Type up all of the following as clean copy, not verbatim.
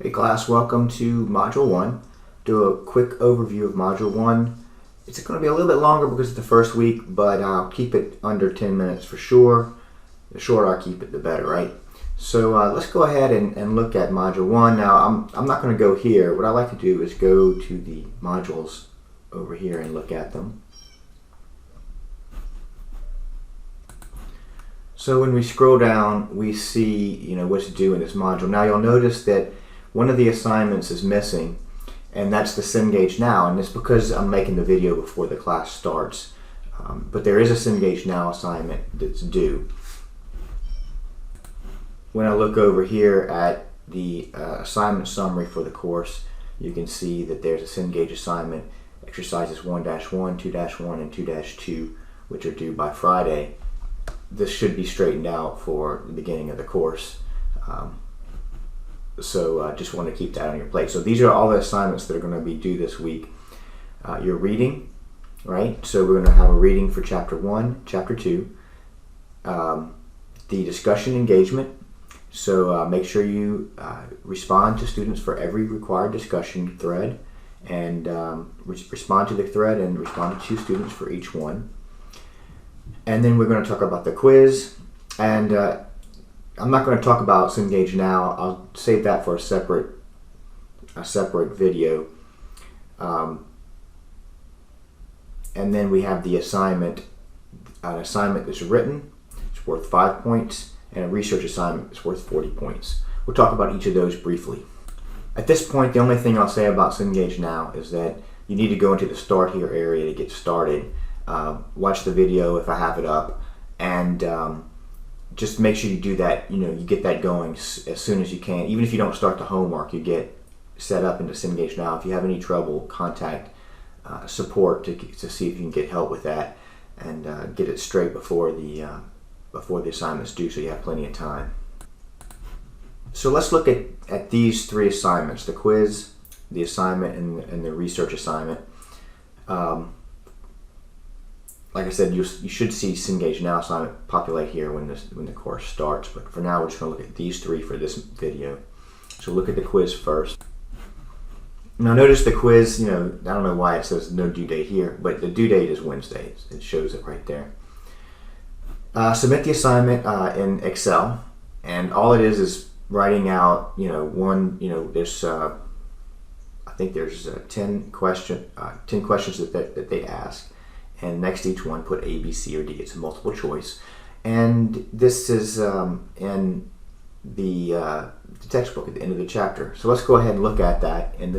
Hey class, welcome to Module 1. Do a quick overview of Module 1. It's going to be a little bit longer because it's the first week, but I'll keep it under 10 minutes for sure. The shorter I keep it, the better, right? So let's go ahead and look at Module 1. Now, I'm not going to go here. What I like to do is go to the modules over here and look at them. So when we scroll down, we see, what to do in this module. Now, you'll notice that one of the assignments is missing, and that's the Cengage Now, and it's because I'm making the video before the class starts. But there is a Cengage Now assignment that's due. When I look over here at the assignment summary for the course, you can see that there's a Cengage assignment, exercises 1-1, 2-1, and 2-2, which are due by Friday. This should be straightened out for the beginning of the course. So just want to keep that on your plate. So these are all the assignments that are going to be due this week. Your reading, right? So we're going to have a reading for Chapter 1, Chapter 2. The discussion engagement. So make sure you respond to students for every required discussion thread, and respond to the thread and respond to 2 students for each one. And then we're going to talk about the quiz, and I'm not going to talk about Cengage Now. I'll save that for a separate video. And then we have the assignment. An assignment that's written, it's worth 5 points, and a research assignment is worth 40 points. We'll talk about each of those briefly. At this point, the only thing I'll say about Cengage Now is that you need to go into the Start Here area to get started. Watch the video if I have it up, and just make sure you do that. You get that going as soon as you can. Even if you don't start the homework, you get set up into Cengage Now. If you have any trouble, contact support to see if you can get help with that, and get it straight before the assignment's due, so you have plenty of time. So let's look at these 3 assignments: the quiz, the assignment, and the research assignment. Like I said, you should see Cengage Now assignment populate here when the course starts. But for now, we're just going to look at these 3 for this video. So look at the quiz first. Now notice the quiz, I don't know why it says no due date here, but the due date is Wednesday. It shows it right there. Submit the assignment in Excel, and all it is writing out, there's I think there's 10 questions that they ask. And next to each one, put A, B, C, or D. It's a multiple choice. And this is in the textbook at the end of the chapter. So let's go ahead and look at that in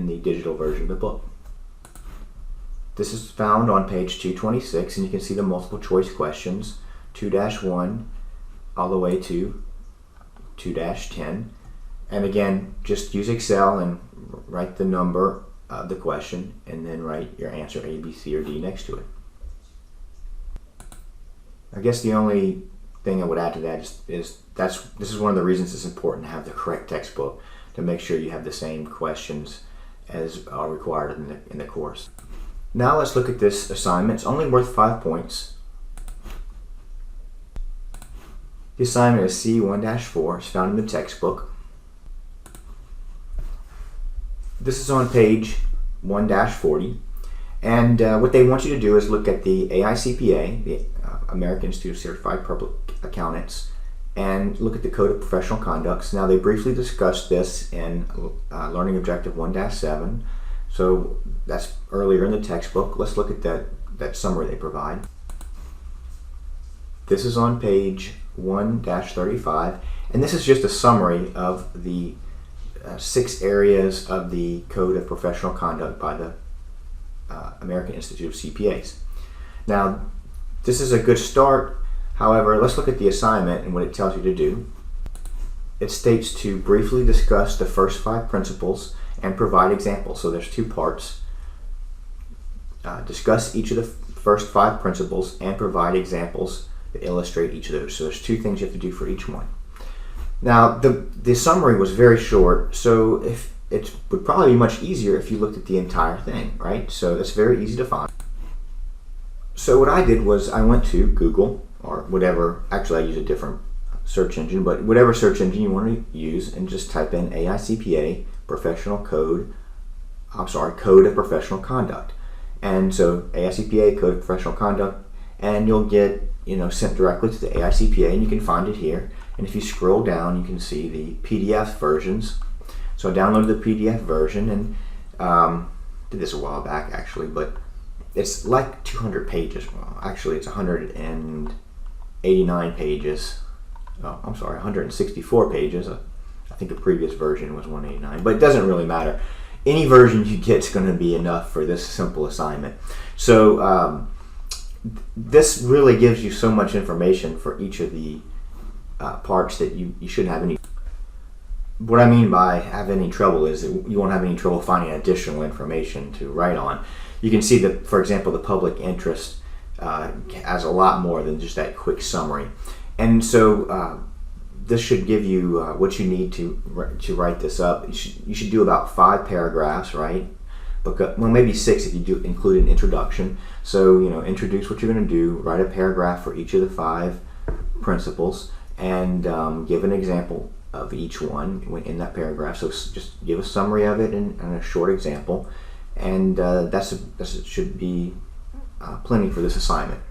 the digital version of the book. This is found on page 226, and you can see the multiple choice questions, 2-1 all the way to 2-10. And again, just use Excel and write the number of the question, and then write your answer A, B, C, or D next to it. I guess the only thing I would add to that is this is one of the reasons it's important to have the correct textbook, to make sure you have the same questions as are required in the course. Now let's look at this assignment. It's only worth 5 points. The assignment is C1-4. It's found in the textbook. This is on page 1-40, and what they want you to do is look at the AICPA, the American Institute of Certified Public Accountants, and look at the Code of Professional Conducts. Now, they briefly discussed this in Learning Objective 1-7, so that's earlier in the textbook. Let's look at that summary they provide. This is on page 1-35, and this is just a summary of the 6 areas of the Code of Professional Conduct by the American Institute of CPAs. Now, this is a good start. However, let's look at the assignment and what it tells you to do. It states to briefly discuss the first 5 principles and provide examples. So there's 2 parts. Discuss each of the first 5 principles and provide examples that illustrate each of those. So there's 2 things you have to do for each one. Now, the summary was very short, so it would probably be much easier if you looked at the entire thing, right? So it's very easy to find. So what I did was I went to Google, or whatever. Actually, I use a different search engine, but whatever search engine you want to use, and just type in AICPA Code of Professional Conduct. And so AICPA Code of Professional Conduct, and you'll get sent directly to the AICPA, and you can find it here. And if you scroll down, you can see the PDF versions. So I downloaded the PDF version, and did this a while back actually, but it's like 200 pages. Well, actually it's 189 pages. Oh, I'm sorry, 164 pages. I think the previous version was 189, but it doesn't really matter. Any version you get is going to be enough for this simple assignment. So this really gives you so much information for each of the parts that you shouldn't have any. What I mean by have any trouble is that you won't have any trouble finding additional information to write on. You can see that, for example, the public interest has a lot more than just that quick summary. And so this should give you what you need to write this up. You should do about 5 paragraphs, right? Well, maybe 6 if you do include an introduction. So, introduce what you're going to do, write a paragraph for each of the 5 principles, and give an example of each one in that paragraph. So just give a summary of it and a short example, and that should be plenty for this assignment.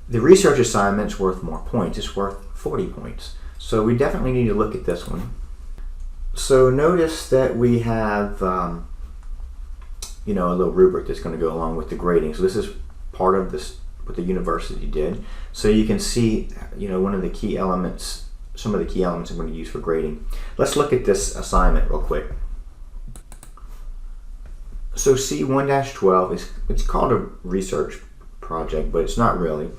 The research assignment's worth more points. It's worth 40 points. So we definitely need to look at this one. So notice that we have a little rubric that's going to go along with the grading. So this is part of this what the university did. So you can see one of the key elements, some of the key elements I'm going to use for grading. Let's look at this assignment real quick. So C1-12 it's called a research project, but it's not really.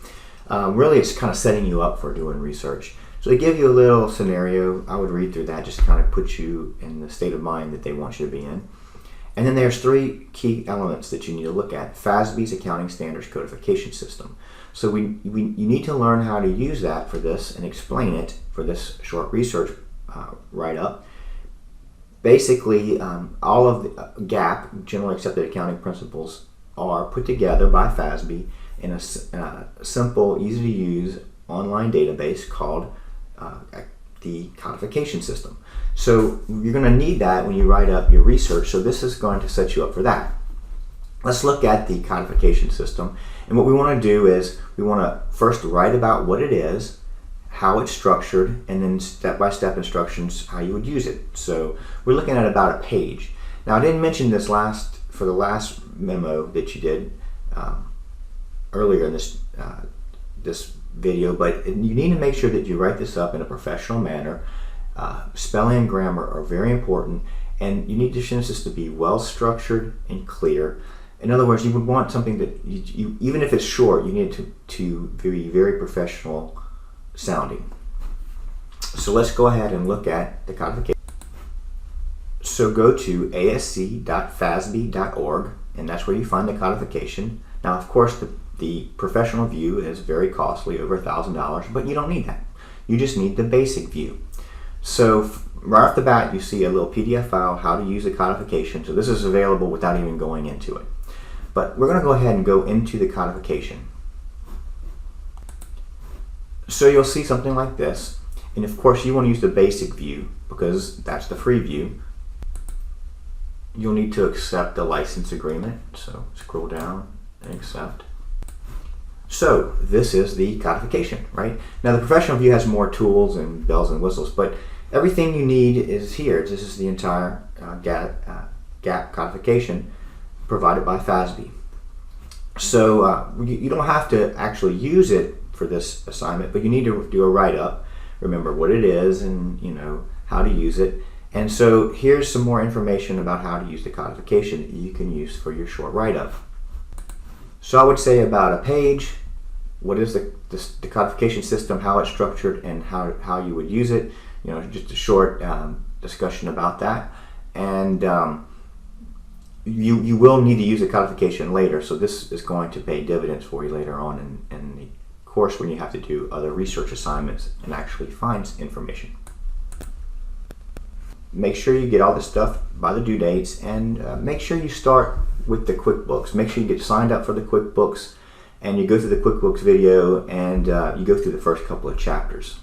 Really, it's kind of setting you up for doing research. So they give you a little scenario. I would read through that just to kind of put you in the state of mind that they want you to be in. And then there's 3 key elements that you need to look at. FASB's Accounting Standards Codification System. So you need to learn how to use that for this and explain it for this short research write-up. Basically, all of the GAAP, Generally Accepted Accounting Principles, are put together by FASB in a simple, easy-to-use online database called the codification system. So you're going to need that when you write up your research, so this is going to set you up for that. Let's look at the codification system, and what we want to do is we want to first write about what it is, how it's structured, and then step-by-step instructions how you would use it. So we're looking at about a page. Now I didn't mention this for the last memo that you did earlier in this video, but you need to make sure that you write this up in a professional manner. Spelling and grammar are very important, and you need this to be well structured and clear. In other words, you would want something that you even if it's short, you need it to be very professional sounding. So let's go ahead and look at the codification. So go to asc.fasb.org, and that's where you find the codification. Now, of course, the professional view is very costly, over $1,000, but you don't need that. You just need the basic view. So right off the bat, you see a little PDF file, how to use the codification. So this is available without even going into it. But we're going to go ahead and go into the codification. So you'll see something like this. And of course, you want to use the basic view because that's the free view. You'll need to accept the license agreement. So scroll down and accept. So this is the codification, right? Now the professional view has more tools and bells and whistles, but everything you need is here. This is the entire GAAP codification provided by FASB. So you don't have to actually use it for this assignment, but you need to do a write-up, remember what it is and how to use it. And so here's some more information about how to use the codification that you can use for your short write-up. So I would say about a page, what is the codification system, how it's structured, and how you would use it. Just a short discussion about that. And you will need to use the codification later, so this is going to pay dividends for you later on in the course when you have to do other research assignments and actually find information. Make sure you get all this stuff by the due dates, and make sure you start with the QuickBooks. Make sure you get signed up for the QuickBooks, and you go through the QuickBooks video and you go through the first couple of chapters.